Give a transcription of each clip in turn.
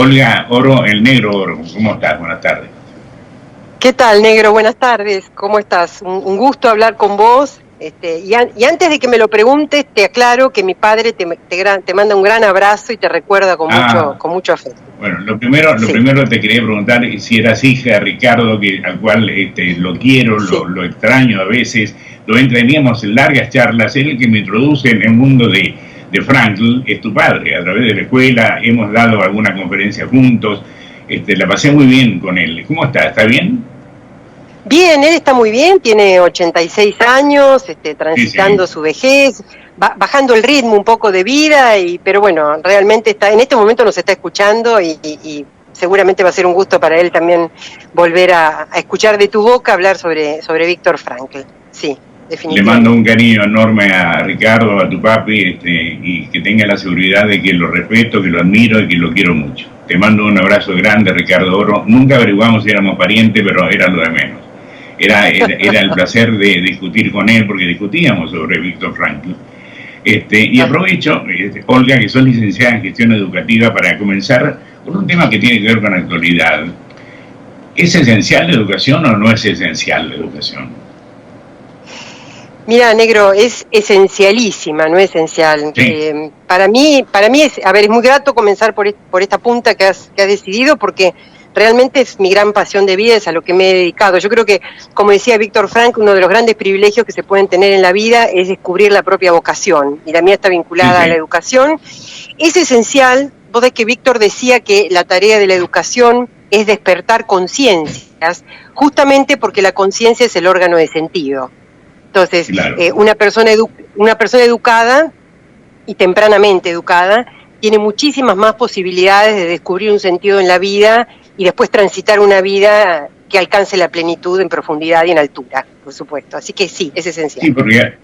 Olga Oro, el negro Oro, ¿cómo estás? Buenas tardes. ¿Qué tal, negro? Buenas tardes, ¿cómo estás? Un gusto hablar con vos. Y antes de que me lo preguntes, te aclaro que mi padre te manda un gran abrazo y te recuerda con mucho afecto. Bueno, lo primero te quería preguntar si eras hija de Ricardo, al cual lo quiero, Sí. lo extraño a veces, teníamos largas charlas, él que me introduce en el mundo de Frankl, es tu padre, a través de la escuela, hemos dado alguna conferencia juntos, la pasé muy bien con él. ¿Cómo está? ¿Está bien? Bien, él está muy bien, tiene 86 años, transitando Sí. su vejez, bajando el ritmo un poco de vida, pero bueno, realmente en este momento nos está escuchando y seguramente va a ser un gusto para él también volver a escuchar de tu boca hablar sobre Viktor Frankl. Sí, definitivamente. Le mando un cariño enorme a Ricardo, a tu papi, y que tenga la seguridad de que lo respeto, que lo admiro y que lo quiero mucho. Te mando un abrazo grande, Ricardo Oro. Nunca averiguamos si éramos parientes, pero era lo de menos. Era el placer de discutir con él, porque discutíamos sobre Viktor Frankl. Y aprovecho, Olga, que soy licenciada en gestión educativa, para comenzar con un tema que tiene que ver con la actualidad. ¿Es esencial la educación o no es esencial la educación? Mira, negro, es esencialísima, no esencial. Sí. Para mí es muy grato comenzar por esta punta que has decidido, porque realmente es mi gran pasión de vida, es a lo que me he dedicado. Yo creo que, como decía Viktor Frankl, uno de los grandes privilegios que se pueden tener en la vida es descubrir la propia vocación, y la mía está vinculada a la educación. Es esencial. Vos ves que Víctor decía que la tarea de la educación es despertar conciencias, justamente porque la conciencia es el órgano de sentido. Entonces, claro, una persona educada y tempranamente educada tiene muchísimas más posibilidades de descubrir un sentido en la vida y después transitar una vida que alcance la plenitud en profundidad y en altura, por supuesto. Así que sí, es esencial. Sí, porque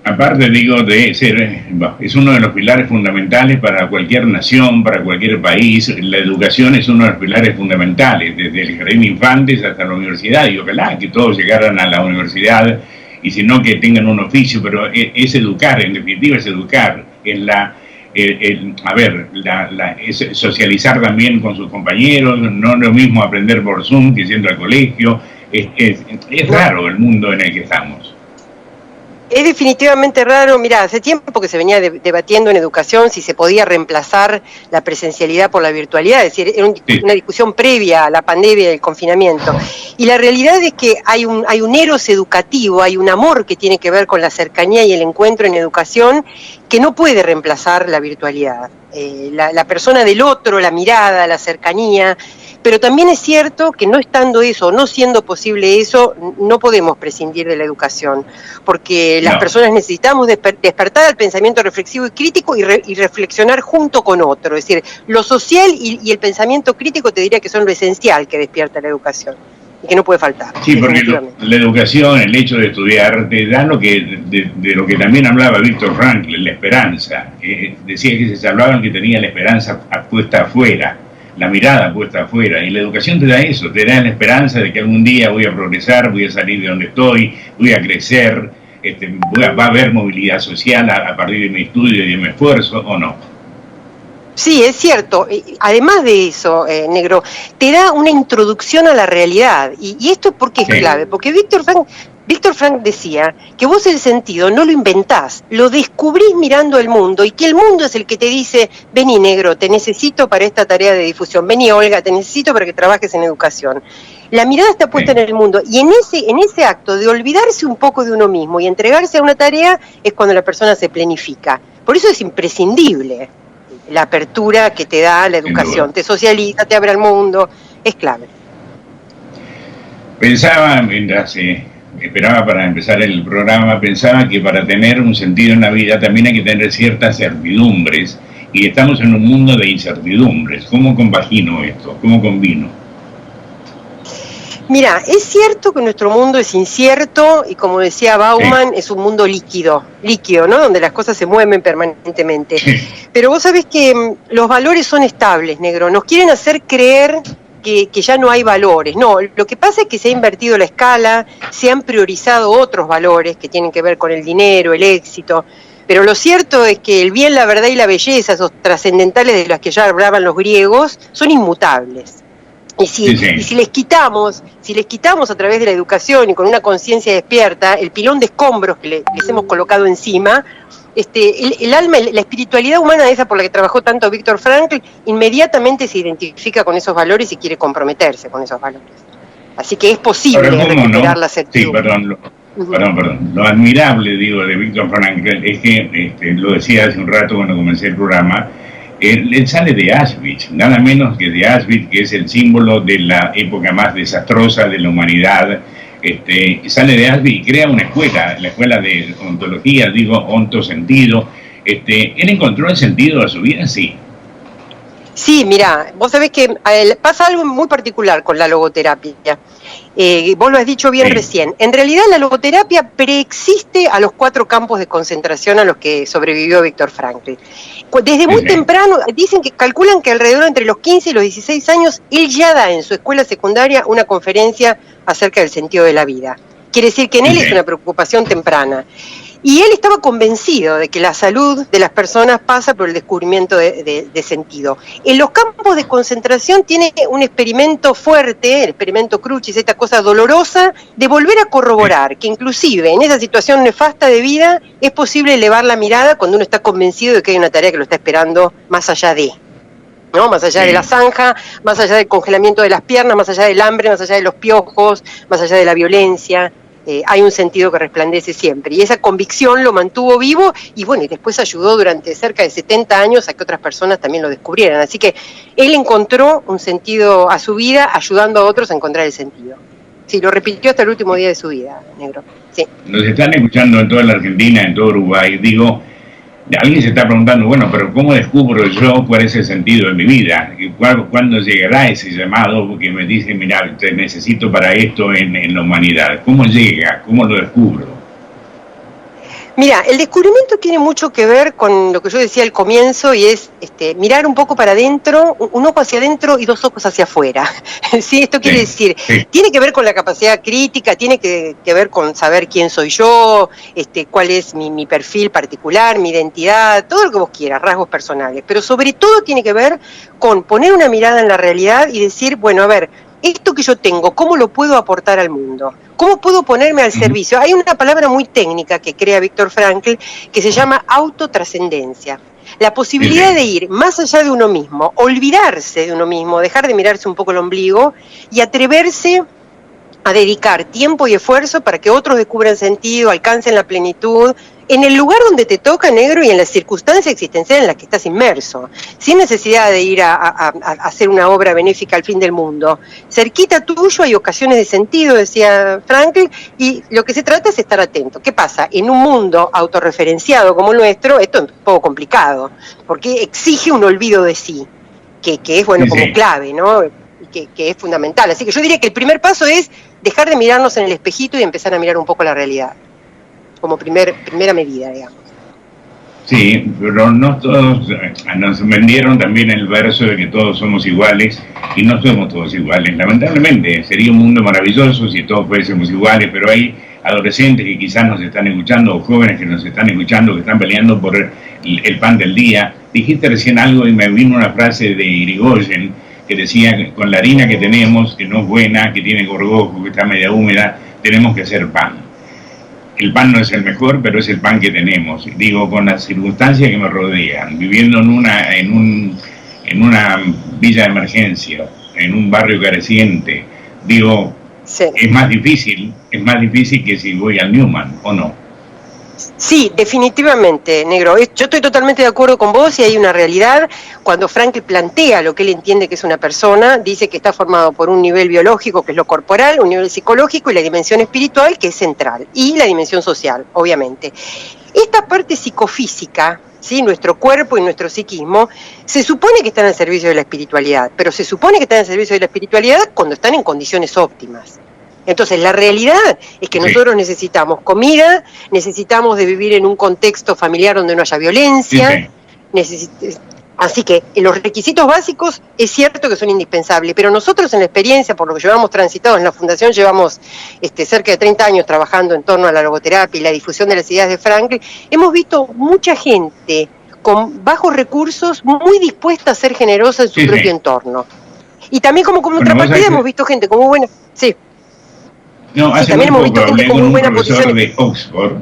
aparte, digo, de ser, es uno de los pilares fundamentales para cualquier nación, para cualquier país. La educación es uno de los pilares fundamentales, desde el jardín de infantes hasta la universidad, y ojalá que todos llegaran a la universidad, y si no, que tengan un oficio, pero es educar, en definitiva es educar, es socializar también con sus compañeros, no es lo mismo aprender por Zoom que yendo al colegio. Es raro el mundo en el que estamos. Es definitivamente raro. Mirá, hace tiempo que se venía debatiendo en educación si se podía reemplazar la presencialidad por la virtualidad, es decir, era una discusión previa a la pandemia y el confinamiento. Y la realidad es que hay un eros educativo, hay un amor que tiene que ver con la cercanía y el encuentro en educación que no puede reemplazar la virtualidad. La persona del otro, la mirada, la cercanía. Pero también es cierto que no estando eso, no siendo posible eso, no podemos prescindir de la educación, porque las personas necesitamos despertar al pensamiento reflexivo y crítico y reflexionar junto con otro. Es decir, lo social y el pensamiento crítico te diría que son lo esencial que despierta la educación y que no puede faltar. Sí, porque la educación, el hecho de estudiar, te da de lo que también hablaba Viktor Frankl, la esperanza. Decía que se hablaba que tenía la esperanza puesta afuera, la mirada puesta afuera, y la educación te da eso, te da la esperanza de que algún día voy a progresar, voy a salir de donde estoy, voy a crecer, va a haber movilidad social a partir de mi estudio y de mi esfuerzo, ¿o no? Sí, es cierto. Además de eso, negro, te da una introducción a la realidad. Y esto ¿por qué es clave? Porque Viktor Frankl decía que vos el sentido no lo inventás, lo descubrís mirando el mundo, y que el mundo es el que te dice: vení, negro, te necesito para esta tarea de difusión, vení, Olga, te necesito para que trabajes en educación. La mirada está puesta en el mundo, y en ese acto de olvidarse un poco de uno mismo y entregarse a una tarea es cuando la persona se planifica. Por eso es imprescindible la apertura que te da la educación, te socializa, te abre al mundo, es clave. Pensaba, mientras esperaba para empezar el programa, pensaba que para tener un sentido en la vida también hay que tener ciertas certidumbres, y estamos en un mundo de incertidumbres. ¿Cómo compagino esto? ¿Cómo combino? Mira, es cierto que nuestro mundo es incierto y, como decía Bauman, es un mundo líquido, ¿no? Donde las cosas se mueven permanentemente. Pero vos sabés que los valores son estables, negro. Nos quieren hacer creer que ya no hay valores. No, lo que pasa es que se ha invertido la escala, se han priorizado otros valores que tienen que ver con el dinero, el éxito. Pero lo cierto es que el bien, la verdad y la belleza, esos trascendentales de los que ya hablaban los griegos, son inmutables. Y si les quitamos a través de la educación y con una conciencia despierta, el pilón de escombros que les hemos colocado encima, el alma, la espiritualidad humana, esa por la que trabajó tanto Víctor Frankl, inmediatamente se identifica con esos valores y quiere comprometerse con esos valores. Así que es posible recuperar la certidumbre. Sí, perdón. Lo admirable, digo, de Víctor Frankl es que, lo decía hace un rato cuando comencé el programa, él sale de Auschwitz, nada menos que de Auschwitz, que es el símbolo de la época más desastrosa de la humanidad. Sale de Auschwitz y crea una escuela, la escuela de ontología, digo, ontosentido. ¿Él encontró el sentido a su vida? Sí. Sí, mira, vos sabés que pasa algo muy particular con la logoterapia. Vos lo has dicho bien recién. En realidad la logoterapia preexiste a los 4 campos de concentración a los que sobrevivió Víctor Frankl. Desde muy temprano, calculan que alrededor entre los 15 y los 16 años, él ya da en su escuela secundaria una conferencia acerca del sentido de la vida. Quiere decir que en él es una preocupación temprana. Y él estaba convencido de que la salud de las personas pasa por el descubrimiento de sentido. En los campos de concentración tiene un experimento fuerte, el experimento Crucis, esta cosa dolorosa, de volver a corroborar que inclusive en esa situación nefasta de vida es posible elevar la mirada cuando uno está convencido de que hay una tarea que lo está esperando más allá de, ¿no? Más allá de la zanja, más allá del congelamiento de las piernas, más allá del hambre, más allá de los piojos, más allá de la violencia. Hay un sentido que resplandece siempre, y esa convicción lo mantuvo vivo, y bueno, y después ayudó durante cerca de 70 años a que otras personas también lo descubrieran, así que él encontró un sentido a su vida ayudando a otros a encontrar el sentido. Sí, lo repitió hasta el último día de su vida, Negro. Sí. Nos están escuchando en toda la Argentina, en todo Uruguay, digo, alguien se está preguntando, bueno, pero ¿cómo descubro yo cuál es el sentido de mi vida? ¿Cuándo llegará ese llamado que me dice, mira, te necesito para esto en la humanidad? ¿Cómo llega? ¿Cómo lo descubro? Mira, el descubrimiento tiene mucho que ver con lo que yo decía al comienzo, y es mirar un poco para adentro, un ojo hacia adentro y 2 ojos hacia afuera. ¿Sí? Esto quiere decir, tiene que ver con la capacidad crítica, tiene que ver con saber quién soy yo, cuál es mi perfil particular, mi identidad, todo lo que vos quieras, rasgos personales, pero sobre todo tiene que ver con poner una mirada en la realidad y decir, bueno, a ver, esto que yo tengo, ¿cómo lo puedo aportar al mundo? ¿Cómo puedo ponerme al servicio? Hay una palabra muy técnica que crea Víctor Frankl que se llama autotrascendencia. La posibilidad de ir más allá de uno mismo, olvidarse de uno mismo, dejar de mirarse un poco el ombligo y atreverse a dedicar tiempo y esfuerzo para que otros descubran sentido, alcancen la plenitud, en el lugar donde te toca, Negro, y en la circunstancia existencial en la que estás inmerso, sin necesidad de ir a hacer una obra benéfica al fin del mundo. Cerquita tuyo hay ocasiones de sentido, decía Frankl, y lo que se trata es estar atento. ¿Qué pasa? En un mundo autorreferenciado como el nuestro, esto es un poco complicado, porque exige un olvido de sí, que es bueno como clave, ¿no? Que es fundamental. Así que yo diría que el primer paso es dejar de mirarnos en el espejito y empezar a mirar un poco la realidad, como primera medida, digamos. Sí, pero no todos, nos vendieron también el verso de que todos somos iguales, y no somos todos iguales. Lamentablemente, sería un mundo maravilloso si todos fuésemos iguales, pero hay adolescentes que quizás nos están escuchando, o jóvenes que nos están escuchando, que están peleando por el pan del día. Dijiste recién algo y me vino una frase de Irigoyen, que decía que con la harina que tenemos, que no es buena, que tiene gorgojo, que está media húmeda, tenemos que hacer pan. El pan no es el mejor, pero es el pan que tenemos. Digo, con las circunstancias que me rodean, viviendo en una villa de emergencia, en un barrio careciente, digo, es más difícil que si voy al Newman, ¿o no? Sí, definitivamente, Negro. Yo estoy totalmente de acuerdo con vos, y hay una realidad. Cuando Frankl plantea lo que él entiende que es una persona, dice que está formado por un nivel biológico, que es lo corporal, un nivel psicológico y la dimensión espiritual, que es central, y la dimensión social, obviamente. Esta parte psicofísica, ¿sí? Nuestro cuerpo y nuestro psiquismo, se supone que están al servicio de la espiritualidad, pero se supone que están al servicio de la espiritualidad cuando están en condiciones óptimas. Entonces, la realidad es que nosotros necesitamos comida, necesitamos de vivir en un contexto familiar donde no haya violencia, Así que los requisitos básicos es cierto que son indispensables, pero nosotros en la experiencia, por lo que llevamos transitado en la Fundación, llevamos cerca de 30 años trabajando en torno a la logoterapia y la difusión de las ideas de Frankl, hemos visto mucha gente con bajos recursos muy dispuesta a ser generosa en su propio entorno. Y también como contrapartida hemos visto gente con muy buena... No, hace también hemos poco visto gente hablé con con muy un buena profesor posición de Oxford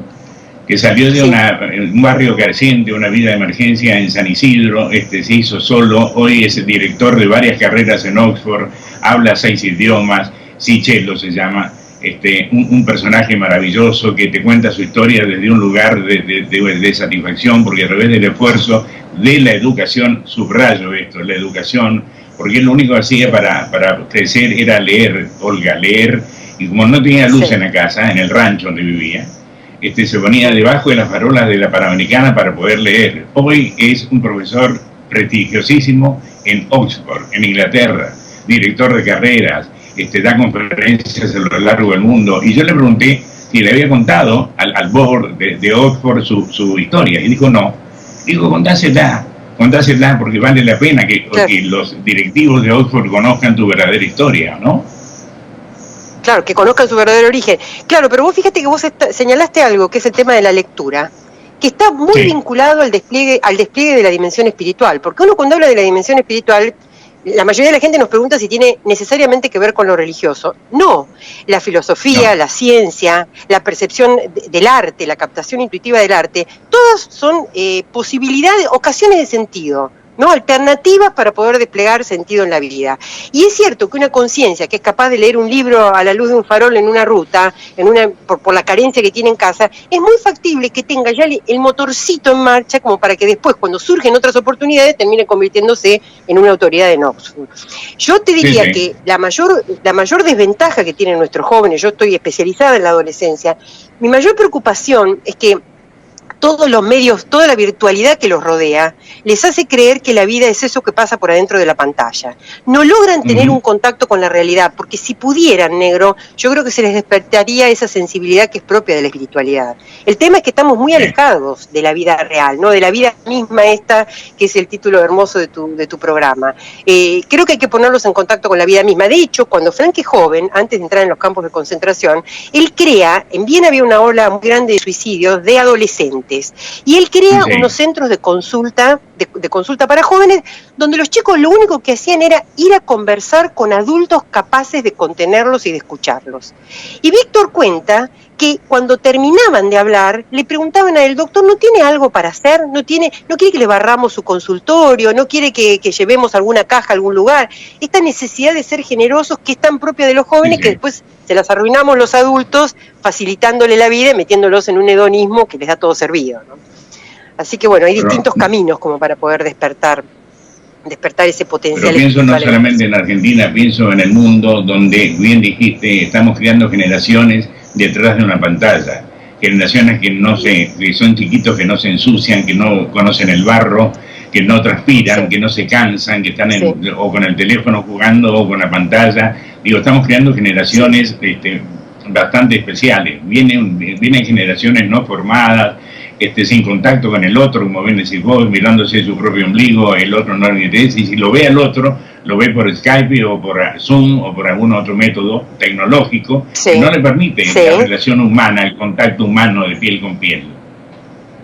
que salió de un barrio careciente, una vida de emergencia en San Isidro, se hizo solo, hoy es el director de varias carreras en Oxford, habla 6 idiomas, Sichelo se llama, un personaje maravilloso que te cuenta su historia desde un lugar de satisfacción, porque a través del esfuerzo de la educación, subrayo esto, la educación, porque él lo único que hacía para crecer era leer, Olga, leer, y como no tenía luz en la casa, en el rancho donde vivía, se ponía debajo de las farolas de la Panamericana para poder leer. Hoy es un profesor prestigiosísimo en Oxford, en Inglaterra, director de carreras, da conferencias a lo largo del mundo. Y yo le pregunté si le había contado al board de Oxford su historia. Y dijo, no. Digo, contásela porque vale la pena que los directivos de Oxford conozcan tu verdadera historia, ¿no? Claro, que conozcan su verdadero origen. Claro, pero vos fíjate que vos señalaste algo, que es el tema de la lectura, que está muy vinculado al despliegue de la dimensión espiritual, porque uno cuando habla de la dimensión espiritual, la mayoría de la gente nos pregunta si tiene necesariamente que ver con lo religioso. No, la filosofía, la ciencia, la percepción del arte, la captación intuitiva del arte, todas son posibilidades, ocasiones de sentido, ¿no? Alternativas para poder desplegar sentido en la vida. Y es cierto que una conciencia que es capaz de leer un libro a la luz de un farol en una ruta, por la carencia que tiene en casa, es muy factible que tenga ya el motorcito en marcha como para que después, cuando surgen otras oportunidades, termine convirtiéndose en una autoridad en Oxford. Yo te diría que la mayor desventaja que tienen nuestros jóvenes, yo estoy especializada en la adolescencia, mi mayor preocupación es que todos los medios, toda la virtualidad que los rodea, les hace creer que la vida es eso que pasa por adentro de la pantalla. No logran tener un contacto con la realidad, porque si pudieran, negro, yo creo que se les despertaría esa sensibilidad que es propia de la espiritualidad. El tema es que estamos muy alejados de la vida real, ¿no? De la vida misma esta, que es el título hermoso de tu programa. Creo que hay que ponerlos en contacto con la vida misma. De hecho, cuando Frank es joven, antes de entrar en los campos de concentración, él crea, en Viena había una ola muy grande de suicidios de adolescentes, y él crea unos centros de consulta para jóvenes, donde los chicos lo único que hacían era ir a conversar con adultos capaces de contenerlos y de escucharlos. Y Víctor cuenta que cuando terminaban de hablar, le preguntaban a él, doctor, ¿no tiene algo para hacer? ¿No quiere que le barramos su consultorio? ¿No quiere que llevemos alguna caja a algún lugar? Esta necesidad de ser generosos que es tan propia de los jóvenes que después se las arruinamos los adultos facilitándole la vida y metiéndolos en un hedonismo que les da todo servido, ¿no? Así que bueno, hay distintos caminos como para poder despertar ese potencial. Pero pienso no solamente en Argentina, pienso en el mundo donde, bien dijiste, estamos creando generaciones detrás de una pantalla, generaciones que son chiquitos, que no se ensucian, que no conocen el barro, que no transpiran, que no se cansan, que están o con el teléfono jugando o con la pantalla. Digo, estamos creando generaciones bastante especiales. Vienen generaciones no formadas, sin contacto con el otro, como bien decís vos, mirándose su propio ombligo, el otro no le interesa, y si lo ve al otro, lo ve por Skype o por Zoom o por algún otro método tecnológico que no le permite la relación humana, el contacto humano de piel con piel.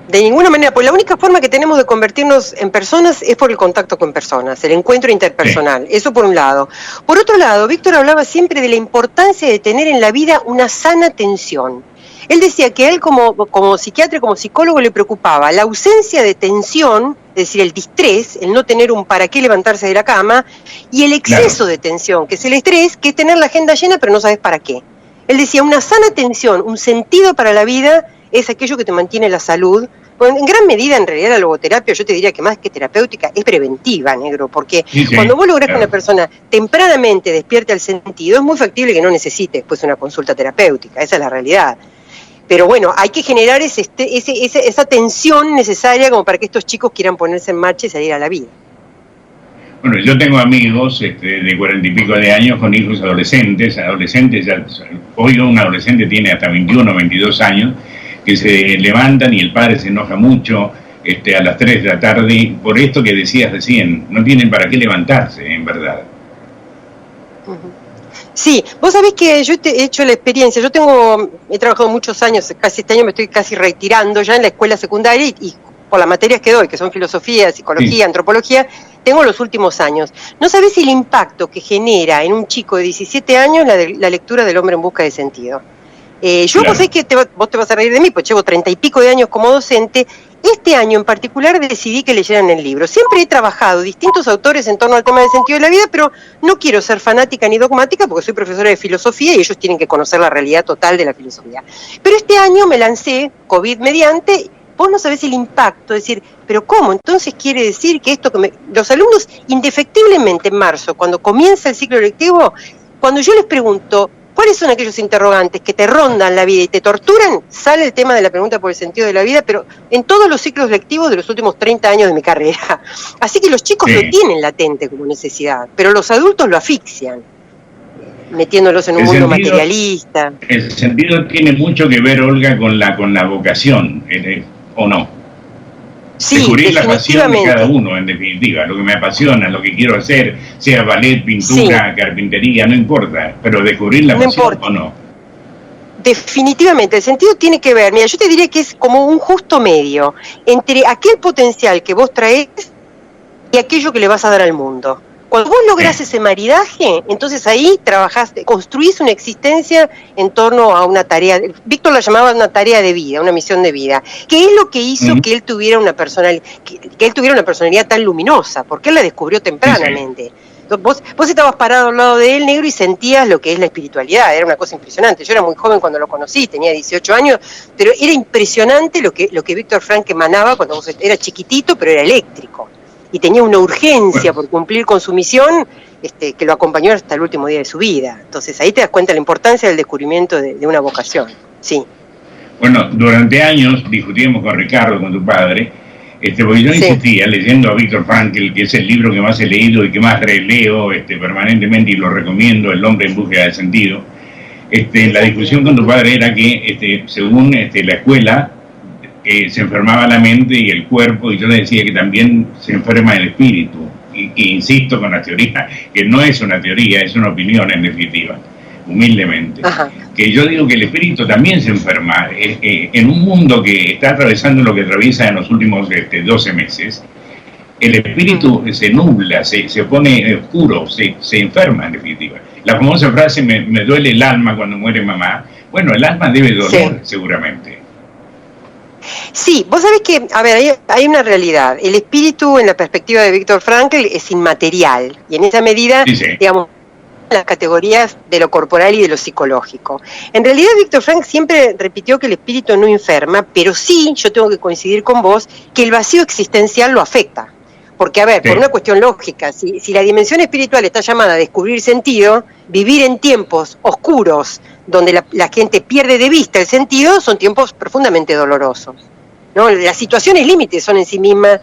De ninguna manera, pues la única forma que tenemos de convertirnos en personas es por el contacto con personas, el encuentro interpersonal, eso por un lado. Por otro lado, Víctor hablaba siempre de la importancia de tener en la vida una sana tensión. Él decía que a él como psiquiatra y como psicólogo le preocupaba la ausencia de tensión, es decir, el distrés, el no tener un para qué levantarse de la cama, y el exceso de tensión, que es el estrés, que es tener la agenda llena pero no sabes para qué. Él decía, una sana tensión, un sentido para la vida, es aquello que te mantiene la salud. Bueno, en gran medida, en realidad, la logoterapia, yo te diría que más que terapéutica, es preventiva, negro, porque cuando vos lográs que una persona tempranamente despierte al sentido, es muy factible que no necesite después una consulta terapéutica, esa es la realidad. Pero bueno, hay que generar esa tensión necesaria como para que estos chicos quieran ponerse en marcha y salir a la vida. Bueno, yo tengo amigos de 40 y pico de años con hijos adolescentes ya, hoy un adolescente tiene hasta 21 o 22 años, que se levantan y el padre se enoja mucho, a las 3 de la tarde, por esto que decías recién, no tienen para qué levantarse, en verdad. Sí, vos sabés que yo he hecho la experiencia, he trabajado muchos años, casi este año me estoy casi retirando ya en la escuela secundaria y por las materias que doy, que son filosofía, psicología, antropología, tengo los últimos años. No sabés el impacto que genera en un chico de 17 años la lectura del Hombre en busca de sentido. Vos sabés que vos te vas a reír de mí, pues llevo 30 y pico de años como docente. Este año en particular decidí que leyeran el libro. Siempre he trabajado distintos autores en torno al tema del sentido de la vida, pero no quiero ser fanática ni dogmática porque soy profesora de filosofía y ellos tienen que conocer la realidad total de la filosofía. Pero este año me lancé, COVID mediante, vos no sabés el impacto, es decir, pero ¿cómo? Entonces quiere decir que los alumnos indefectiblemente en marzo, cuando comienza el ciclo lectivo, cuando yo les pregunto, ¿cuáles son aquellos interrogantes que te rondan la vida y te torturan? Sale el tema de la pregunta por el sentido de la vida, pero en todos los ciclos lectivos de los últimos 30 años de mi carrera. Así que los chicos lo tienen latente como necesidad, pero los adultos lo asfixian, metiéndolos en un mundo materialista. El sentido tiene mucho que ver, Olga, con la vocación, ¿o no? Sí, descubrir la pasión de cada uno, en definitiva, lo que me apasiona, lo que quiero hacer, sea ballet, pintura, carpintería, no importa, pero descubrir la pasión o no. Definitivamente, el sentido tiene que ver, mira, yo te diría que es como un justo medio entre aquel potencial que vos traés y aquello que le vas a dar al mundo. Cuando vos lográs ese maridaje, entonces ahí construís una existencia en torno a una tarea, Víctor la llamaba una tarea de vida, una misión de vida, que es lo que hizo que él tuviera una personalidad tan luminosa, porque él la descubrió tempranamente. Vos estabas parado al lado de él, negro, y sentías lo que es la espiritualidad, era una cosa impresionante. Yo era muy joven cuando lo conocí, tenía 18 años, pero era impresionante lo que Víctor Frank emanaba cuando vos era chiquitito, pero era eléctrico. Y tenía una urgencia por cumplir con su misión que lo acompañó hasta el último día de su vida. Entonces ahí te das cuenta de la importancia del descubrimiento de una vocación. Sí. Bueno, durante años discutíamos con Ricardo, con tu padre, porque yo insistía leyendo a Víctor Frankl, que es el libro que más he leído y que más releo permanentemente y lo recomiendo, El hombre en búsqueda de sentido. La discusión con tu padre era que según la escuela, se enfermaba la mente y el cuerpo, y yo le decía que también se enferma el espíritu, y insisto con la teoría, que no es una teoría, es una opinión en definitiva, humildemente, que yo digo que el espíritu también se enferma, en un mundo que está atravesando lo que atraviesa en los últimos 12 meses, el espíritu se nubla, se pone oscuro, se enferma en definitiva. La famosa frase, me duele el alma cuando muere mamá, bueno, el alma debe doler seguramente. Sí, vos sabés que, a ver, hay una realidad. El espíritu, en la perspectiva de Víctor Frankl, es inmaterial. Y en esa medida, digamos, las categorías de lo corporal y de lo psicológico. En realidad, Víctor Frankl siempre repitió que el espíritu no enferma, pero sí, yo tengo que coincidir con vos, que el vacío existencial lo afecta. Porque, a ver, por una cuestión lógica, si la dimensión espiritual está llamada a descubrir sentido, vivir en tiempos oscuros, donde la gente pierde de vista el sentido, son tiempos profundamente dolorosos, ¿no? Las situaciones límites son en sí mismas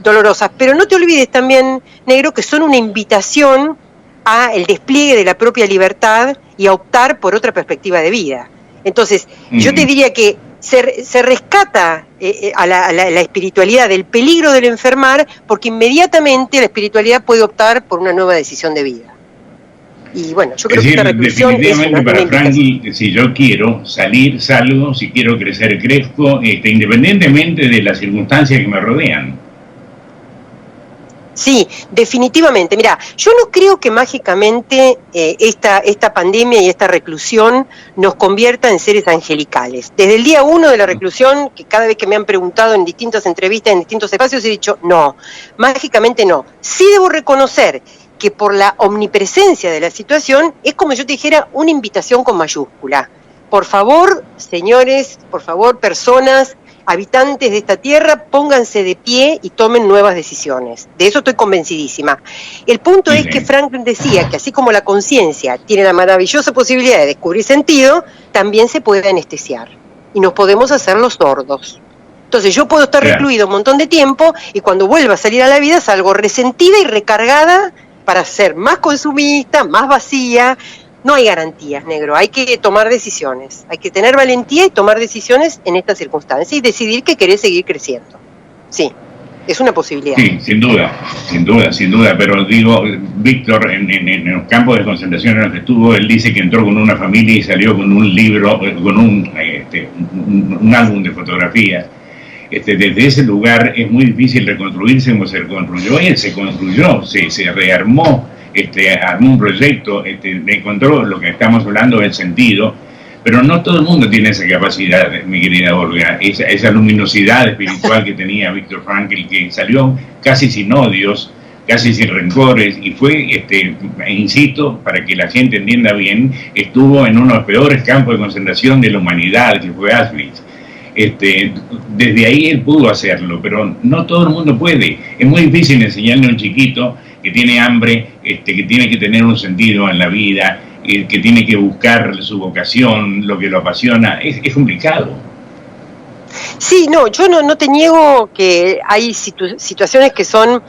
dolorosas, pero no te olvides también, negro, que son una invitación a el despliegue de la propia libertad y a optar por otra perspectiva de vida. Entonces, yo te diría que se rescata a la espiritualidad del peligro del enfermar, porque inmediatamente la espiritualidad puede optar por una nueva decisión de vida. Y bueno, yo creo que esta reflexión definitivamente es para Frankl, si yo quiero salir, salgo, si quiero crecer, crezco, independientemente de las circunstancias que me rodean. Sí, definitivamente. Mira, yo no creo que mágicamente esta pandemia y esta reclusión nos convierta en seres angelicales. Desde el día 1 de la reclusión, que cada vez que me han preguntado en distintas entrevistas, en distintos espacios, he dicho, no, mágicamente no. Sí debo reconocer que por la omnipresencia de la situación, es como yo te dijera una invitación con mayúscula. Por favor, señores, por favor, personas, habitantes de esta tierra, pónganse de pie y tomen nuevas decisiones. De eso estoy convencidísima. El punto es que Franklin decía que así como la conciencia tiene la maravillosa posibilidad de descubrir sentido, también se puede anestesiar. Y nos podemos hacer los sordos. Entonces yo puedo estar recluido un montón de tiempo y cuando vuelva a salir a la vida salgo resentida y recargada para ser más consumista, más vacía. No hay garantías, negro, hay que tomar decisiones, hay que tener valentía y tomar decisiones en estas circunstancias y decidir que querés seguir creciendo. Sí, es una posibilidad. Sí, sin duda, pero digo, Víctor, en los campos de concentración en los que estuvo, él dice que entró con una familia y salió con un libro, con un álbum de fotografías. Desde ese lugar es muy difícil reconstruirse como se reconstruyó, y él se construyó, se rearmó, armó un proyecto, encontró lo que estamos hablando del sentido, pero no todo el mundo tiene esa capacidad, mi querida Olga, esa luminosidad espiritual que tenía Víctor Frankl, que salió casi sin odios, casi sin rencores, y fue, insisto, para que la gente entienda bien, estuvo en uno de los peores campos de concentración de la humanidad, que fue Auschwitz. Desde ahí él pudo hacerlo, pero no todo el mundo puede. Es muy difícil enseñarle a un chiquito que tiene hambre, que tiene que tener un sentido en la vida, que tiene que buscar su vocación, lo que lo apasiona. Es complicado. Sí, no, yo no te niego que hay situaciones que son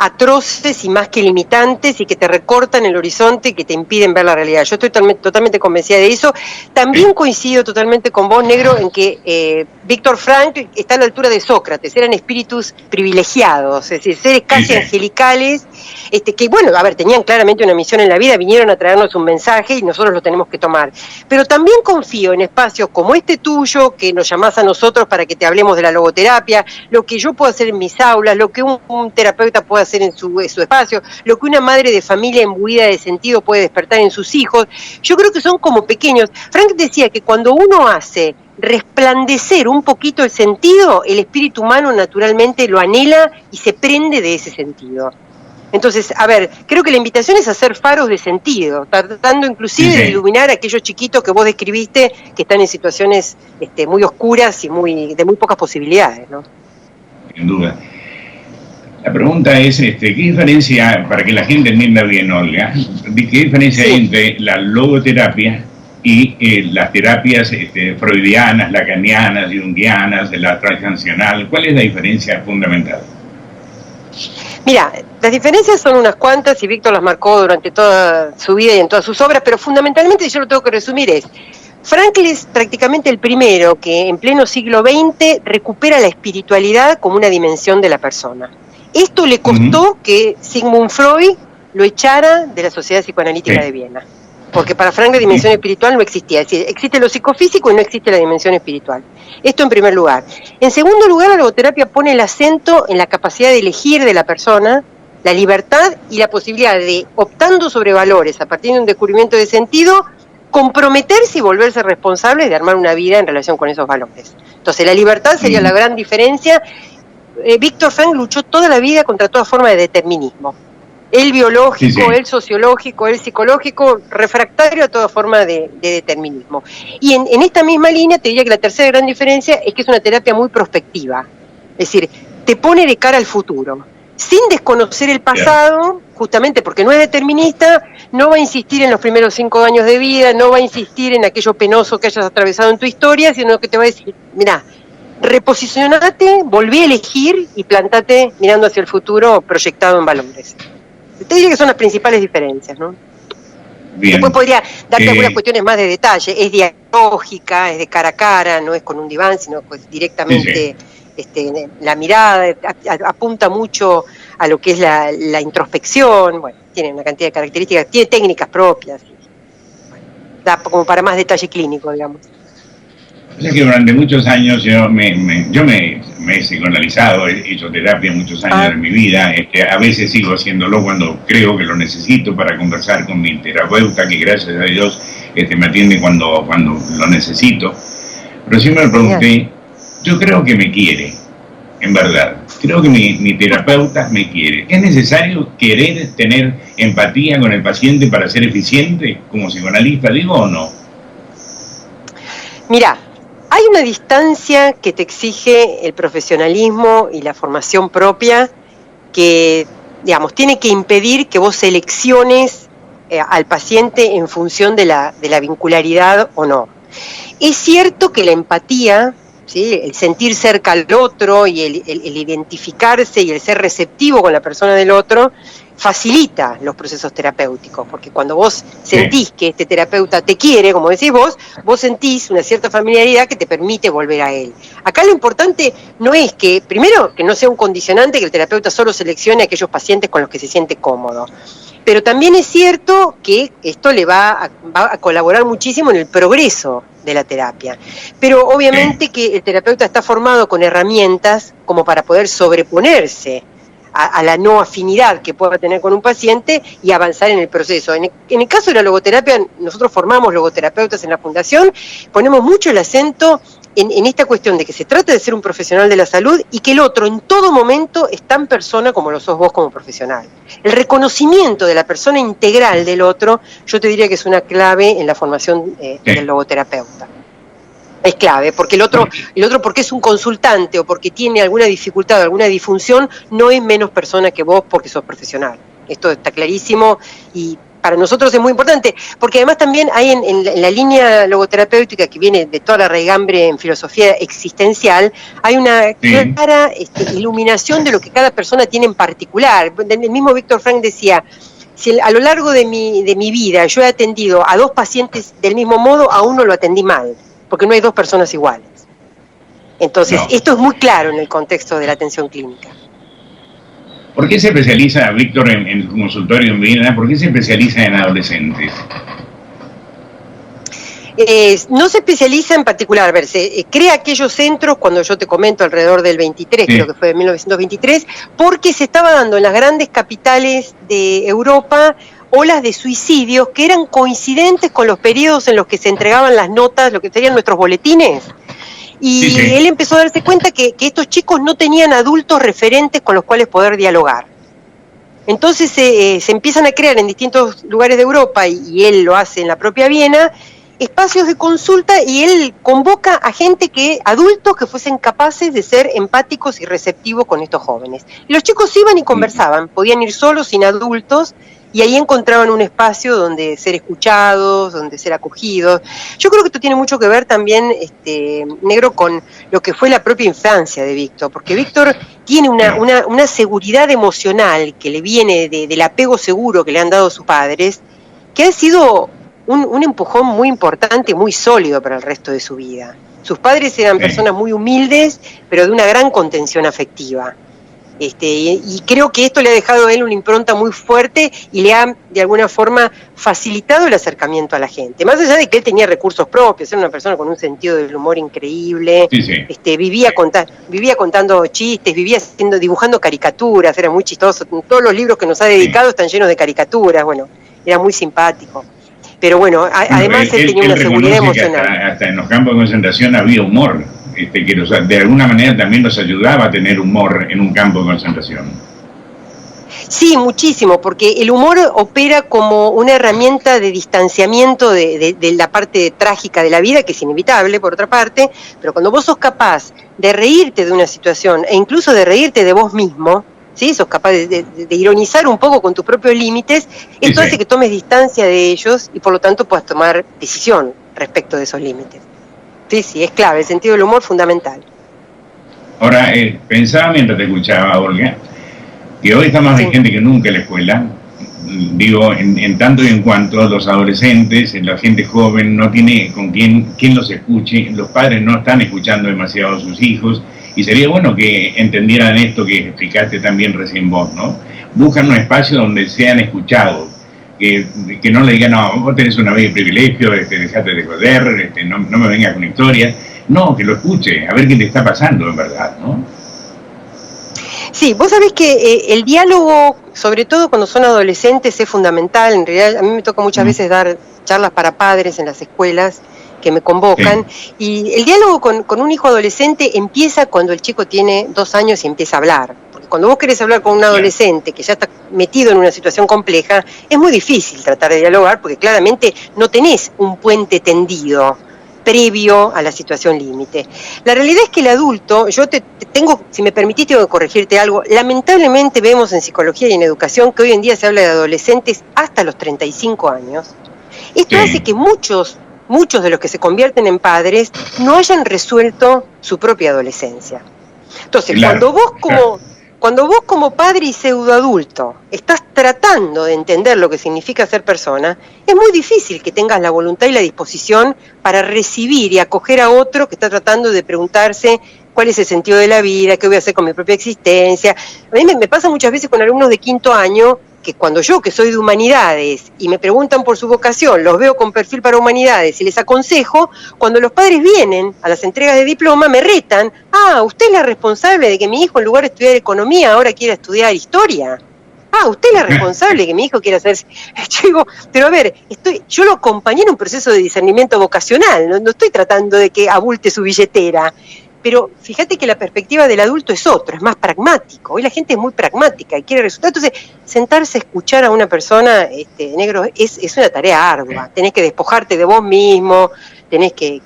atroces y más que limitantes y que te recortan el horizonte y que te impiden ver la realidad. Yo estoy totalmente convencida de eso. También coincido totalmente con vos, Negro, en que Víctor Frankl está a la altura de Sócrates, eran espíritus privilegiados, es decir, seres casi angelicales, que bueno, a ver, tenían claramente una misión en la vida, vinieron a traernos un mensaje y nosotros lo tenemos que tomar. Pero también confío en espacios como este tuyo, que nos llamás a nosotros para que te hablemos de la logoterapia, lo que yo puedo hacer en mis aulas, lo que un terapeuta puede hacer en su espacio, lo que una madre de familia imbuida de sentido puede despertar en sus hijos. Yo creo que son como pequeños. Frank decía que cuando uno hace resplandecer un poquito el sentido, el espíritu humano naturalmente lo anhela y se prende de ese sentido. Entonces, a ver, creo que la invitación es hacer faros de sentido, tratando inclusive de iluminar a aquellos chiquitos que vos describiste que están en situaciones muy oscuras y de muy pocas posibilidades, ¿no? Sin duda. La pregunta es, ¿qué diferencia, para que la gente entienda bien, Olga, qué diferencia hay entre la logoterapia y las terapias freudianas, lacanianas, junguianas, la transaccional? ¿Cuál es la diferencia fundamental? Mira, las diferencias son unas cuantas y Víctor las marcó durante toda su vida y en todas sus obras, pero fundamentalmente, yo lo tengo que resumir, Frankl es prácticamente el primero que en pleno siglo XX recupera la espiritualidad como una dimensión de la persona. Esto le costó que Sigmund Freud lo echara de la Sociedad Psicoanalítica de Viena, porque para Frankl la dimensión espiritual no existía, es decir, existe lo psicofísico y no existe la dimensión espiritual. Esto en primer lugar. En segundo lugar, la logoterapia pone el acento en la capacidad de elegir de la persona, la libertad y la posibilidad de, optando sobre valores a partir de un descubrimiento de sentido, comprometerse y volverse responsable de armar una vida en relación con esos valores. Entonces, la libertad sería la gran diferencia. Víctor Frankl luchó toda la vida contra toda forma de determinismo. El biológico, el sociológico, el psicológico, refractario a toda forma de determinismo. Y en esta misma línea te diría que la tercera gran diferencia es que es una terapia muy prospectiva. Es decir, te pone de cara al futuro. Sin desconocer el pasado, justamente porque no es determinista, no va a insistir en los primeros 5 años de vida, no va a insistir en aquello penoso que hayas atravesado en tu historia, sino que te va a decir, mirá, reposicionate, volví a elegir y plantate mirando hacia el futuro proyectado en valores. Te diría que son las principales diferencias, ¿no? Bien. Después podría darte algunas cuestiones más de detalle. Es dialógica, es de cara a cara, no es con un diván, sino pues directamente la mirada, apunta mucho a lo que es la introspección. Bueno, tiene una cantidad de características, tiene técnicas propias. Bueno, da como para más detalle clínico, digamos. O sea que durante muchos años yo me he psicoanalizado, he hecho terapia muchos años de mi vida, a veces sigo haciéndolo cuando creo que lo necesito para conversar con mi terapeuta, que gracias a Dios me atiende cuando lo necesito. Pero siempre me pregunté, yo creo que me quiere, en verdad, creo que mi terapeuta me quiere. ¿Es necesario querer tener empatía con el paciente para ser eficiente como psicoanalista, digo, o no? Mirá, hay una distancia que te exige el profesionalismo y la formación propia que, digamos, tiene que impedir que vos selecciones al paciente en función de la vincularidad o no. Es cierto que la empatía, ¿sí?, el sentir cerca al otro y el identificarse y el ser receptivo con la persona del otro, facilita los procesos terapéuticos, porque cuando vos sentís que este terapeuta te quiere, como decís vos sentís una cierta familiaridad que te permite volver a él. Acá lo importante no es que, primero, que no sea un condicionante que el terapeuta solo seleccione a aquellos pacientes con los que se siente cómodo, pero también es cierto que esto le va a colaborar muchísimo en el progreso de la terapia, pero obviamente que el terapeuta está formado con herramientas como para poder sobreponerse a la no afinidad que pueda tener con un paciente y avanzar en el proceso. En el caso de la logoterapia, nosotros formamos logoterapeutas en la Fundación, ponemos mucho el acento en esta cuestión de que se trata de ser un profesional de la salud y que el otro en todo momento es tan persona como lo sos vos como profesional. El reconocimiento de la persona integral del otro, yo te diría que es una clave en la formación del logoterapeuta. Es clave, porque el otro porque es un consultante o porque tiene alguna dificultad o alguna disfunción, no es menos persona que vos porque sos profesional. Esto está clarísimo y para nosotros es muy importante, porque además también hay en la línea logoterapéutica que viene de toda la raigambre en filosofía existencial, hay una clara iluminación de lo que cada persona tiene en particular. El mismo Víctor Frank decía, si a lo largo de mi vida yo he atendido a dos pacientes del mismo modo, a uno lo atendí mal, porque no hay dos personas iguales. Entonces, esto es muy claro en el contexto de la atención clínica. ¿Por qué se especializa, Víctor, en su consultorio en Viena? ¿Por qué se especializa en adolescentes? No se especializa en particular, a ver, se crea aquellos centros, cuando yo te comento alrededor del 23, creo que fue de 1923, porque se estaba dando en las grandes capitales de Europa olas de suicidios que eran coincidentes con los periodos en los que se entregaban las notas, lo que serían nuestros boletines. Y él empezó a darse cuenta que estos chicos no tenían adultos referentes con los cuales poder dialogar. Entonces se empiezan a crear en distintos lugares de Europa, y él lo hace en la propia Viena, espacios de consulta, y él convoca a adultos que fuesen capaces de ser empáticos y receptivos con estos jóvenes. Y los chicos iban y conversaban, podían ir solos, sin adultos, y ahí encontraban un espacio donde ser escuchados, donde ser acogidos. Yo creo que esto tiene mucho que ver también, Negro, con lo que fue la propia infancia de Víctor, porque Víctor tiene una seguridad emocional que le viene del apego seguro que le han dado sus padres, que ha sido un empujón muy importante y muy sólido para el resto de su vida. Sus padres eran personas muy humildes, pero de una gran contención afectiva. Y creo que esto le ha dejado a él una impronta muy fuerte y le ha, de alguna forma, facilitado el acercamiento a la gente. Más allá de que él tenía recursos propios, era una persona con un sentido del humor increíble, vivía contando chistes, dibujando caricaturas, era muy chistoso. Todos los libros que nos ha dedicado están llenos de caricaturas, bueno, era muy simpático. Pero bueno, además él tenía una seguridad emocional. Hasta en los campos de concentración había humor. Que de alguna manera también nos ayudaba a tener humor en un campo de concentración. Sí, muchísimo, porque el humor opera como una herramienta de distanciamiento de la parte trágica de la vida, que es inevitable por otra parte, pero cuando vos sos capaz de reírte de una situación e incluso de reírte de vos mismo, ¿sí? Sos capaz de ironizar un poco con tus propios límites, esto hace que tomes distancia de ellos y por lo tanto puedas tomar decisión respecto de esos límites. Sí, es clave, el sentido del humor fundamental. Ahora, pensaba mientras te escuchaba, Olga, que hoy está más vigente que nunca en la escuela. Digo, en tanto y en cuanto los adolescentes, la gente joven no tiene con quién los escuche, los padres no están escuchando demasiado a sus hijos, y sería bueno que entendieran esto que explicaste también recién vos, ¿no? Buscan un espacio donde sean escuchados. Que no le digan, no, vos tenés una vida de privilegio, dejate de joder, no me vengas con historias. No, que lo escuche, a ver qué te está pasando en verdad, ¿no? Sí, vos sabés que el diálogo, sobre todo cuando son adolescentes, es fundamental. En realidad, a mí me toca muchas veces dar charlas para padres en las escuelas que me convocan, y el diálogo con un hijo adolescente empieza cuando el chico tiene 2 años y empieza a hablar. Cuando vos querés hablar con un adolescente que ya está metido en una situación compleja, es muy difícil tratar de dialogar porque claramente no tenés un puente tendido previo a la situación límite. La realidad es que el adulto, si me permitís, tengo que corregirte algo, lamentablemente vemos en psicología y en educación que hoy en día se habla de adolescentes hasta los 35 años. Esto hace que muchos de los que se convierten en padres no hayan resuelto su propia adolescencia. Entonces, cuando vos Cuando vos como padre y pseudoadulto estás tratando de entender lo que significa ser persona, es muy difícil que tengas la voluntad y la disposición para recibir y acoger a otro que está tratando de preguntarse cuál es el sentido de la vida, qué voy a hacer con mi propia existencia. A mí me pasa muchas veces con alumnos de 5º año que cuando yo, que soy de humanidades, y me preguntan por su vocación, los veo con perfil para humanidades y les aconsejo, cuando los padres vienen a las entregas de diploma me retan, usted es la responsable de que mi hijo en lugar de estudiar economía ahora quiera estudiar historia. Usted es la responsable de que mi hijo quiera hacer... Yo digo, pero a ver, yo lo acompañé en un proceso de discernimiento vocacional, no estoy tratando de que abulte su billetera. Pero fíjate que la perspectiva del adulto es otra, es más pragmático. Hoy la gente es muy pragmática y quiere resultados. Entonces, sentarse a escuchar a una persona, negro, es una tarea ardua. Tenés que despojarte de vos mismo, tenés que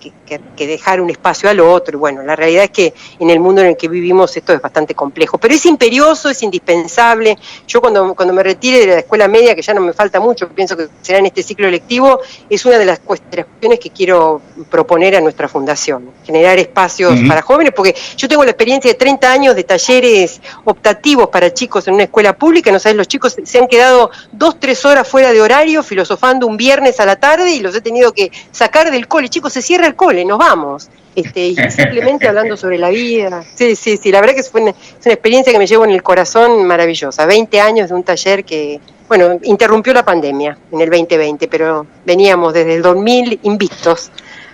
dejar un espacio al otro. Y bueno, la realidad es que en el mundo en el que vivimos esto es bastante complejo. Pero es imperioso, es indispensable. Yo cuando me retire de la escuela media, que ya no me falta mucho, pienso que será en este ciclo lectivo, es una de las cuestiones que quiero proponer a nuestra fundación. Generar espacios para jóvenes, porque yo tengo la experiencia de 30 años de talleres optativos para chicos en una escuela pública. No sabes, los chicos se han quedado 2-3 horas fuera de horario filosofando un viernes a la tarde y los he tenido que sacar del cole. Chicos, se cierra el cole, nos vamos. Y simplemente hablando sobre la vida. Sí, la verdad que es una experiencia que me llevo en el corazón maravillosa. 20 años de un taller que, bueno, interrumpió la pandemia en el 2020, pero veníamos desde el 2000 invictos.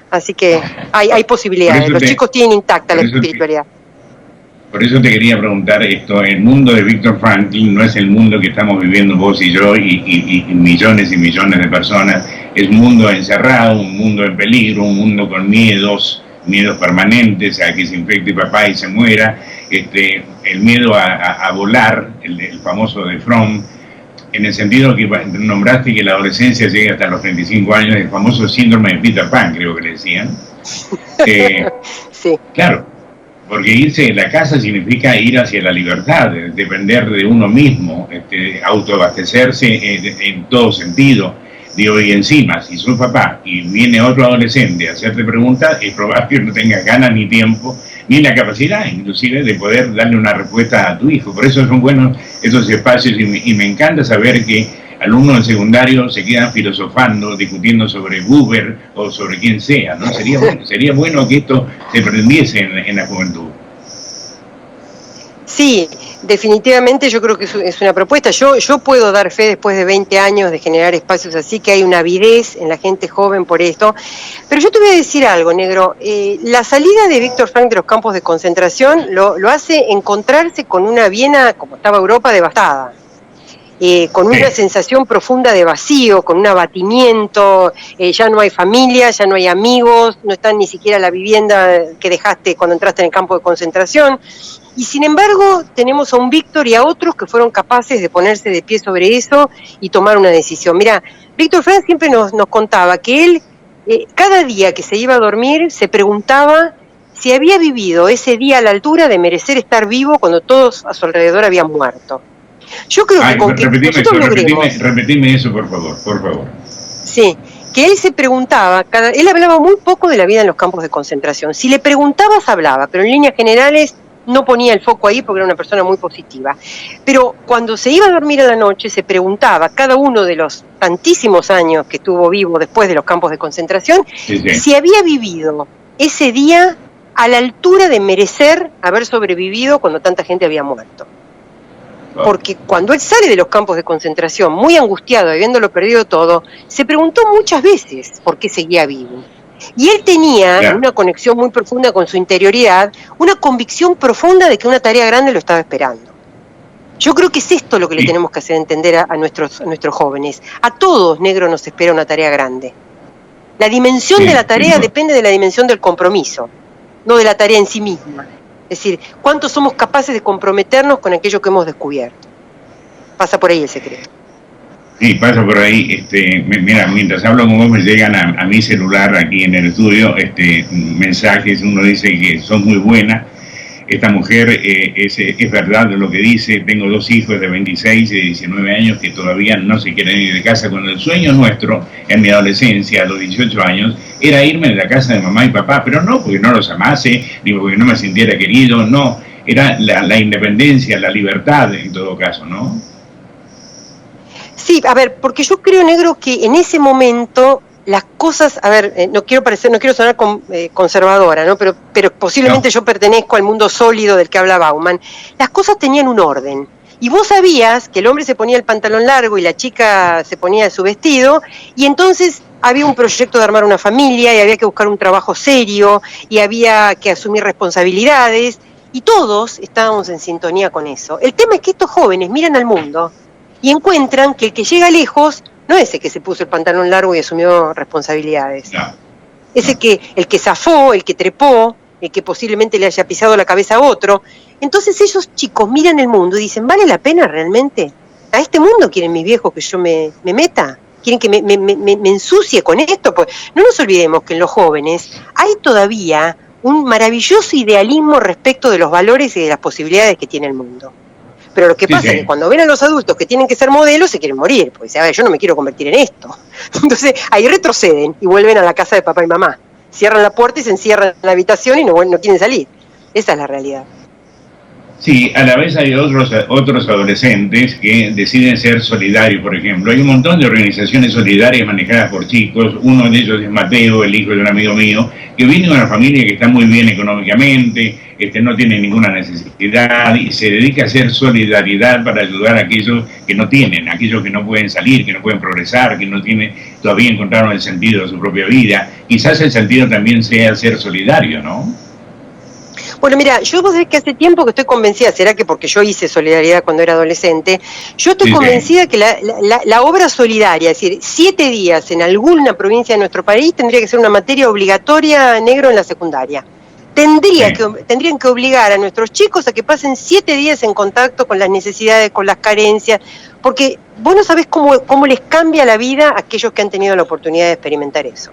Así que hay posibilidades. Los chicos tienen intacta la espiritualidad. Por eso te quería preguntar esto. El mundo de Víctor Franklin no es el mundo que estamos viviendo vos y yo y millones y millones de personas. Es un mundo encerrado, un mundo en peligro, un mundo con miedos permanentes a que se infecte papá y se muera. El miedo a volar, el famoso de Fromm, en el sentido que nombraste que la adolescencia llega hasta los 35 años, el famoso síndrome de Peter Pan, creo que le decían. Sí. Claro, porque irse de la casa significa ir hacia la libertad, depender de uno mismo, autoabastecerse en todo sentido. Digo, y encima, si sos papá y viene otro adolescente a hacerte preguntas, es probable que no tengas ganas ni tiempo, ni la capacidad, inclusive, de poder darle una respuesta a tu hijo. Por eso son buenos esos espacios y me encanta saber que alumnos del secundario se quedan filosofando, discutiendo sobre Buber o sobre quien sea, ¿no? Sería bueno que esto se prendiese en la juventud. Sí, definitivamente yo creo que es una propuesta. Yo puedo dar fe después de 20 años de generar espacios así, que hay una avidez en la gente joven por esto. Pero yo te voy a decir algo, negro. La salida de Víctor Frank de los campos de concentración lo hace encontrarse con una Viena, como estaba Europa, devastada. Con una sensación profunda de vacío, con un abatimiento, ya no hay familia, ya no hay amigos, no está ni siquiera la vivienda que dejaste cuando entraste en el campo de concentración. Y sin embargo tenemos a un Víctor y a otros que fueron capaces de ponerse de pie sobre eso y tomar una decisión. Mirá, Víctor Frank siempre nos contaba que él, cada día que se iba a dormir, se preguntaba si había vivido ese día a la altura de merecer estar vivo cuando todos a su alrededor habían muerto. Yo creo que con que nosotros logremos... Repetime eso, por favor. Sí, que él se preguntaba, él hablaba muy poco de la vida en los campos de concentración. Si le preguntabas, hablaba, pero en líneas generales no ponía el foco ahí porque era una persona muy positiva. Pero cuando se iba a dormir a la noche, se preguntaba, cada uno de los tantísimos años que estuvo vivo después de los campos de concentración, si había vivido ese día a la altura de merecer haber sobrevivido cuando tanta gente había muerto. Porque cuando él sale de los campos de concentración, muy angustiado, habiéndolo perdido todo, se preguntó muchas veces por qué seguía vivo. Y él tenía, una conexión muy profunda con su interioridad, una convicción profunda de que una tarea grande lo estaba esperando. Yo creo que es esto lo que le tenemos que hacer entender a nuestros jóvenes. A todos, negro, nos espera una tarea grande. La dimensión de la tarea depende de la dimensión del compromiso, no de la tarea en sí misma. Es decir, ¿cuánto somos capaces de comprometernos con aquello que hemos descubierto? Pasa por ahí el secreto. Sí, pasa por ahí. Mira, mientras hablo con vos me llegan a mi celular aquí en el estudio mensajes. Uno dice que son muy buenas. Esta mujer es verdad lo que dice. Tengo 2 hijos de 26 y de 19 años que todavía no se quieren ir de casa. Cuando el sueño nuestro, en mi adolescencia, a los 18 años, era irme de la casa de mamá y papá, pero no porque no los amase, ni porque no me sintiera querido, no. era la independencia, la libertad en todo caso, ¿no? Sí, a ver, porque yo creo, Negro, que en ese momento las cosas, a ver, no quiero sonar conservadora, ¿no? Pero posiblemente yo pertenezco al mundo sólido del que habla Bauman. Las cosas tenían un orden. Y vos sabías que el hombre se ponía el pantalón largo y la chica se ponía su vestido, y entonces había un proyecto de armar una familia, y había que buscar un trabajo serio, y había que asumir responsabilidades, y todos estábamos en sintonía con eso. El tema es que estos jóvenes miran al mundo y encuentran que el que llega lejos no es el que se puso el pantalón largo y asumió responsabilidades. No. Es el que zafó, el que trepó, el que posiblemente le haya pisado la cabeza a otro. Entonces esos chicos miran el mundo y dicen, ¿vale la pena realmente? ¿A este mundo quieren mis viejos que yo me meta? ¿Quieren que me ensucie con esto? Pues no nos olvidemos que en los jóvenes hay todavía un maravilloso idealismo respecto de los valores y de las posibilidades que tiene el mundo. Pero lo que pasa es que cuando ven a los adultos que tienen que ser modelos, se quieren morir, porque dicen, a ver, yo no me quiero convertir en esto. Entonces ahí retroceden y vuelven a la casa de papá y mamá. Cierran la puerta y se encierran en la habitación y no quieren salir. Esa es la realidad. Sí, a la vez hay otros adolescentes que deciden ser solidarios, por ejemplo. Hay un montón de organizaciones solidarias manejadas por chicos. Uno de ellos es Mateo, el hijo de un amigo mío, que viene de una familia que está muy bien económicamente, no tiene ninguna necesidad y se dedica a hacer solidaridad para ayudar a aquellos que no tienen, a aquellos que no pueden salir, que no pueden progresar, que no tienen, todavía encontraron el sentido de su propia vida. Quizás el sentido también sea ser solidario, ¿no? Bueno, mira, yo vos sabés que hace tiempo que estoy convencida, será que porque yo hice solidaridad cuando era adolescente, yo estoy convencida que la obra solidaria, es decir, 7 días en alguna provincia de nuestro país tendría que ser una materia obligatoria, Negro, en la secundaria. Tendrían que obligar a nuestros chicos a que pasen 7 días en contacto con las necesidades, con las carencias, porque vos no sabés cómo les cambia la vida a aquellos que han tenido la oportunidad de experimentar eso.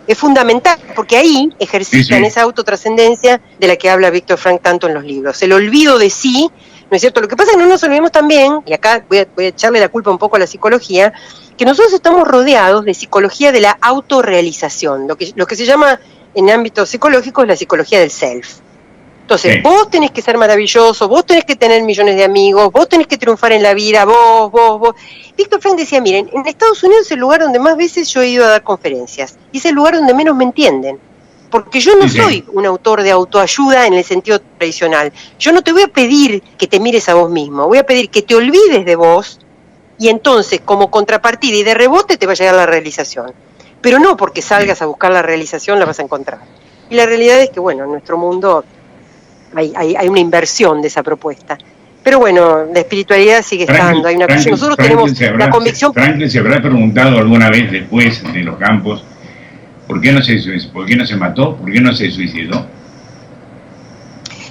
Es fundamental, porque ahí ejercitan esa autotrascendencia de la que habla Víctor Frank tanto en los libros. El olvido de sí, ¿no es cierto? Lo que pasa es que no nos olvidemos también, y acá voy a echarle la culpa un poco a la psicología, que nosotros estamos rodeados de psicología de la autorrealización, lo que se llama en ámbitos psicológicos la psicología del self. Entonces, vos tenés que ser maravilloso, vos tenés que tener millones de amigos, vos tenés que triunfar en la vida, vos. Víctor Frank decía, miren, en Estados Unidos es el lugar donde más veces yo he ido a dar conferencias, y es el lugar donde menos me entienden, porque yo no soy un autor de autoayuda en el sentido tradicional. Yo no te voy a pedir que te mires a vos mismo, voy a pedir que te olvides de vos, y entonces, como contrapartida y de rebote, te va a llegar la realización. Pero no porque salgas a buscar la realización la vas a encontrar. Y la realidad es que, bueno, en nuestro mundo hay una inversión de esa propuesta. Pero bueno, la espiritualidad sigue estando. Hay una cosa. Nosotros tenemos la convicción. Franklin se habrá preguntado alguna vez después de los campos, ¿por qué no se mató? ¿Por qué no se suicidó?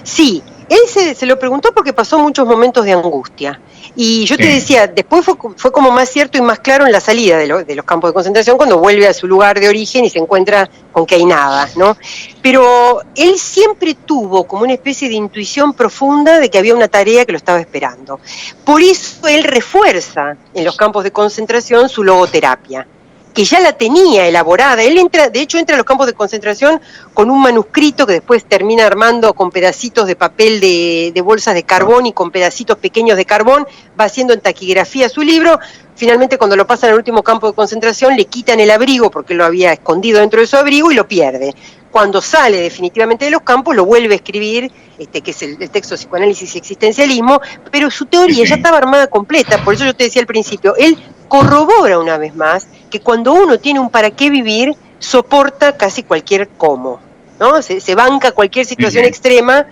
Sí, él se lo preguntó porque pasó muchos momentos de angustia. Y yo te decía, después fue como más cierto y más claro en la salida de los campos de concentración, cuando vuelve a su lugar de origen y se encuentra con que hay nada, ¿no? Pero él siempre tuvo como una especie de intuición profunda de que había una tarea que lo estaba esperando. Por eso él refuerza en los campos de concentración su logoterapia, que ya la tenía elaborada. Él entra a los campos de concentración con un manuscrito que después termina armando con pedacitos de papel de bolsas de carbón y con pedacitos pequeños de carbón, va haciendo en taquigrafía su libro. Finalmente, cuando lo pasan al último campo de concentración, le quitan el abrigo porque él lo había escondido dentro de su abrigo y lo pierde. Cuando sale definitivamente de los campos, lo vuelve a escribir, que es el texto Psicoanálisis y Existencialismo, pero su teoría ya estaba armada completa. Por eso yo te decía al principio, él corrobora una vez más que cuando uno tiene un para qué vivir, soporta casi cualquier cómo, ¿no? Se banca cualquier situación extrema,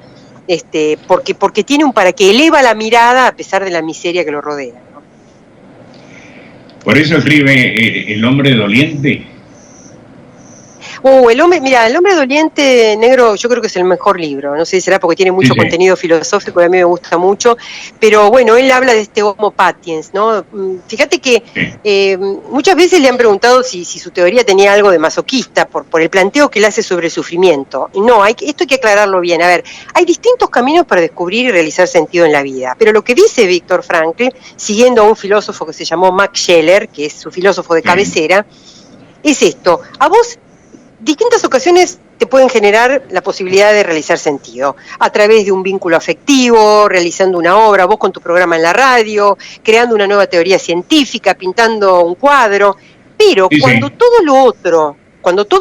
porque tiene un para qué, eleva la mirada a pesar de la miseria que lo rodea, ¿no? Por eso escribe El hombre doliente. El hombre doliente, Negro, yo creo que es el mejor libro. No sé si será porque tiene mucho contenido filosófico, y a mí me gusta mucho. Pero bueno, él habla de este homo patiens, ¿no? Fíjate que muchas veces le han preguntado si su teoría tenía algo de masoquista por el planteo que él hace sobre el sufrimiento. No, esto hay que aclararlo bien. A ver, hay distintos caminos para descubrir y realizar sentido en la vida. Pero lo que dice Víctor Frankl, siguiendo a un filósofo que se llamó Max Scheler, que es su filósofo de cabecera, es esto. A vos, distintas ocasiones te pueden generar la posibilidad de realizar sentido, a través de un vínculo afectivo, realizando una obra, vos con tu programa en la radio, creando una nueva teoría científica, pintando un cuadro, pero Sí, cuando sí. todo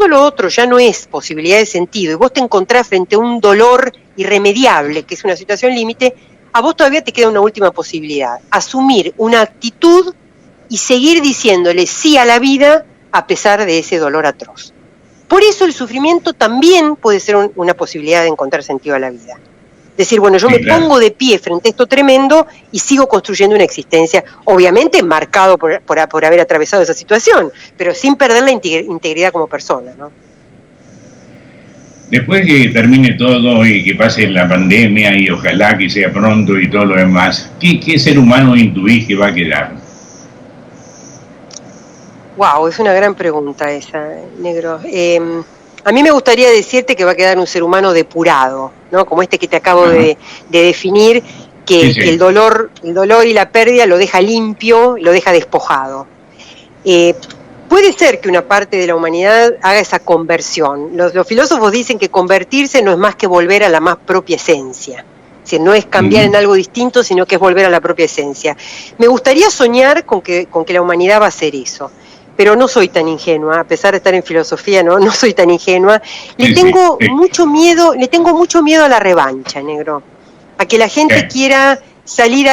lo otro ya no es posibilidad de sentido y vos te encontrás frente a un dolor irremediable, que es una situación límite, a vos todavía te queda una última posibilidad, asumir una actitud y seguir diciéndole sí a la vida a pesar de ese dolor atroz. Por eso el sufrimiento también puede ser una posibilidad de encontrar sentido a la vida. Decir, bueno, yo Sí, me claro. pongo de pie frente a esto tremendo y sigo construyendo una existencia, obviamente marcado por haber atravesado esa situación, pero sin perder la integridad como persona, ¿no? Después que termine todo y que pase la pandemia y ojalá que sea pronto y todo lo demás, ¿qué ser humano intuís que va a quedar? Wow, es una gran pregunta esa, Negro. A mí me gustaría decirte que va a quedar un ser humano depurado, ¿no? Como este que te acabo Ajá. de definir, Sí, que el sí. dolor y la pérdida lo deja limpio, lo deja despojado. Puede ser que una parte de la humanidad haga esa conversión. Los filósofos dicen que convertirse no es más que volver a la más propia esencia. Es decir, no es cambiar en algo distinto, sino que es volver a la propia esencia. Me gustaría soñar con que la humanidad va a hacer eso, pero no soy tan ingenua, a pesar de estar en filosofía, no soy tan ingenua. Le Sí, sí. tengo mucho miedo a la revancha, Negro, a que la gente quiera salir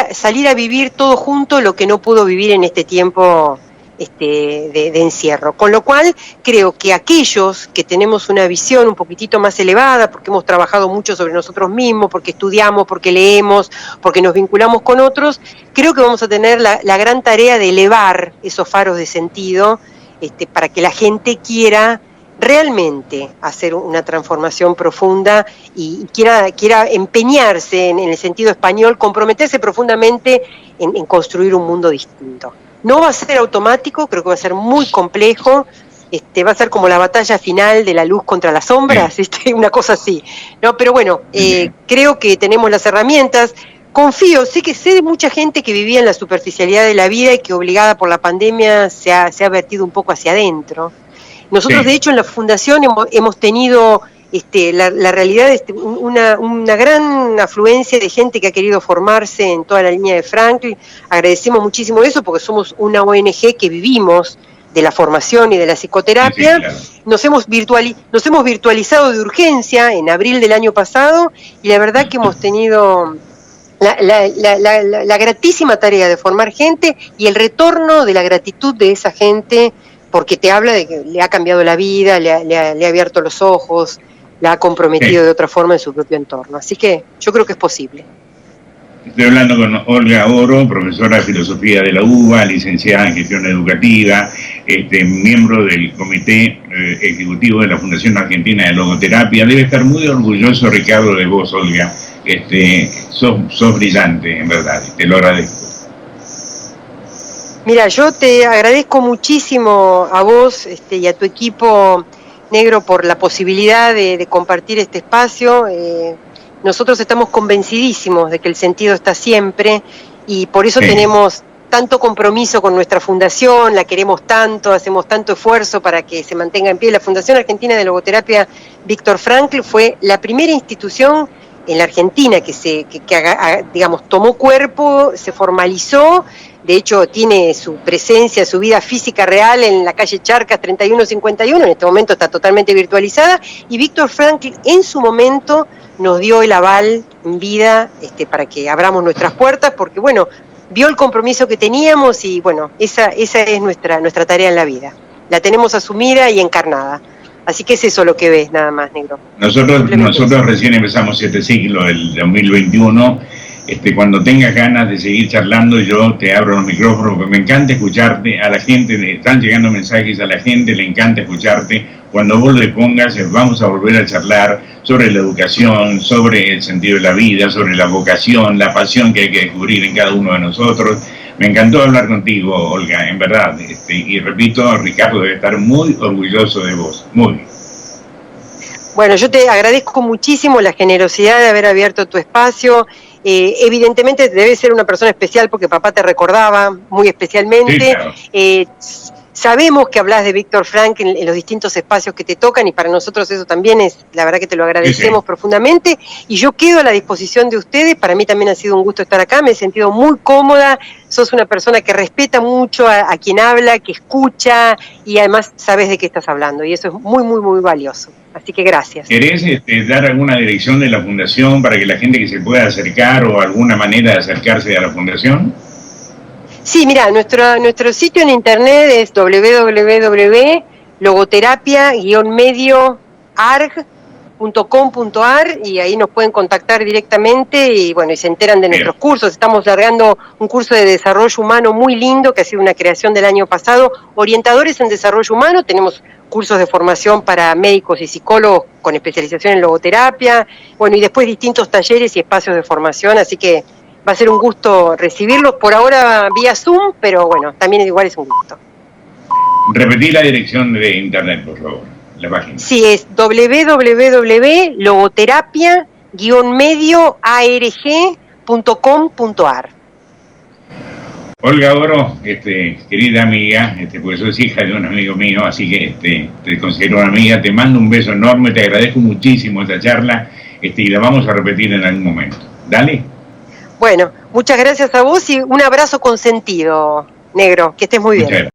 a vivir todo junto lo que no pudo vivir en este tiempo de encierro. Con lo cual, creo que aquellos que tenemos una visión un poquitito más elevada, porque hemos trabajado mucho sobre nosotros mismos, porque estudiamos, porque leemos, porque nos vinculamos con otros, creo que vamos a tener la gran tarea de elevar esos faros de sentido para que la gente quiera realmente hacer una transformación profunda y quiera empeñarse en el sentido español, comprometerse profundamente en construir un mundo distinto. No va a ser automático, creo que va a ser muy complejo, va a ser como la batalla final de la luz contra las sombras, una cosa así, ¿no? Pero bueno, creo que tenemos las herramientas. Confío, sé de mucha gente que vivía en la superficialidad de la vida y que obligada por la pandemia se ha vertido un poco hacia adentro. Nosotros, de hecho, en la Fundación hemos tenido la realidad, una gran afluencia de gente que ha querido formarse en toda la línea de Frankl. Agradecemos muchísimo eso porque somos una ONG que vivimos de la formación y de la psicoterapia. Sí, claro. Nos hemos virtualizado de urgencia en abril del año pasado y la verdad que hemos tenido la gratísima tarea de formar gente y el retorno de la gratitud de esa gente, porque te habla de que le ha cambiado la vida, le ha abierto los ojos, la ha comprometido de otra forma en su propio entorno. Así que yo creo que es posible. Estoy hablando con Olga Oro, profesora de filosofía de la UBA, licenciada en gestión educativa, miembro del comité ejecutivo de la Fundación Argentina de Logoterapia. Debe estar muy orgulloso Ricardo de vos, Olga. Sos brillante, en verdad, te lo agradezco. Mira, yo te agradezco muchísimo a vos y a tu equipo, Negro, por la posibilidad de compartir este espacio. Nosotros estamos convencidísimos de que el sentido está siempre y por eso tenemos tanto compromiso con nuestra fundación, la queremos tanto, hacemos tanto esfuerzo para que se mantenga en pie. La Fundación Argentina de Logoterapia Víctor Frankl fue la primera institución en la Argentina que digamos, tomó cuerpo, se formalizó. De hecho, tiene su presencia, su vida física real en la calle Charcas 3151, en este momento está totalmente virtualizada, y Víctor Frankl en su momento nos dio el aval en vida para que abramos nuestras puertas, porque bueno, vio el compromiso que teníamos y bueno, esa es nuestra tarea en la vida. La tenemos asumida y encarnada. Así que es eso lo que ves, nada más, Negro. Nosotros recién empezamos este ciclo, el 2021. Cuando tengas ganas de seguir charlando, yo te abro los micrófonos, porque me encanta escucharte. A la gente, están llegando mensajes, a la gente le encanta escucharte. Cuando vos le pongas, vamos a volver a charlar sobre la educación, sobre el sentido de la vida, sobre la vocación, la pasión que hay que descubrir en cada uno de nosotros. Me encantó hablar contigo, Olga, en verdad. Y repito, Ricardo debe estar muy orgulloso de vos, muy. Bueno, yo te agradezco muchísimo la generosidad de haber abierto tu espacio. Evidentemente debes ser una persona especial porque papá te recordaba muy especialmente. Sí, claro. sabemos que hablas de Víctor Frank en los distintos espacios que te tocan y para nosotros eso también es, la verdad que te lo agradecemos profundamente y yo quedo a la disposición de ustedes, para mí también ha sido un gusto estar acá, me he sentido muy cómoda, sos una persona que respeta mucho a quien habla, que escucha y además sabes de qué estás hablando y eso es muy, muy, muy valioso. Así que gracias. ¿Querés dar alguna dirección de la fundación para que la gente que se pueda acercar o alguna manera de acercarse a la fundación? Sí, mira, nuestro sitio en internet es www.logoterapia-medioarg.com.ar y ahí nos pueden contactar directamente y bueno, y se enteran de nuestros cursos. Estamos largando un curso de desarrollo humano muy lindo que ha sido una creación del año pasado, orientadores en desarrollo humano, tenemos cursos de formación para médicos y psicólogos con especialización en logoterapia, bueno, y después distintos talleres y espacios de formación, así que va a ser un gusto recibirlos, por ahora vía Zoom, pero bueno, también igual es un gusto. Repetí la dirección de internet, por favor, la página. Sí, es www.logoterapia-medioarg.com.ar. Olga Oro, querida amiga, pues sos hija de un amigo mío, así que te considero una amiga, te mando un beso enorme, te agradezco muchísimo esta charla y la vamos a repetir en algún momento. Dale. Bueno, muchas gracias a vos y un abrazo consentido, negro, que estés muy bien.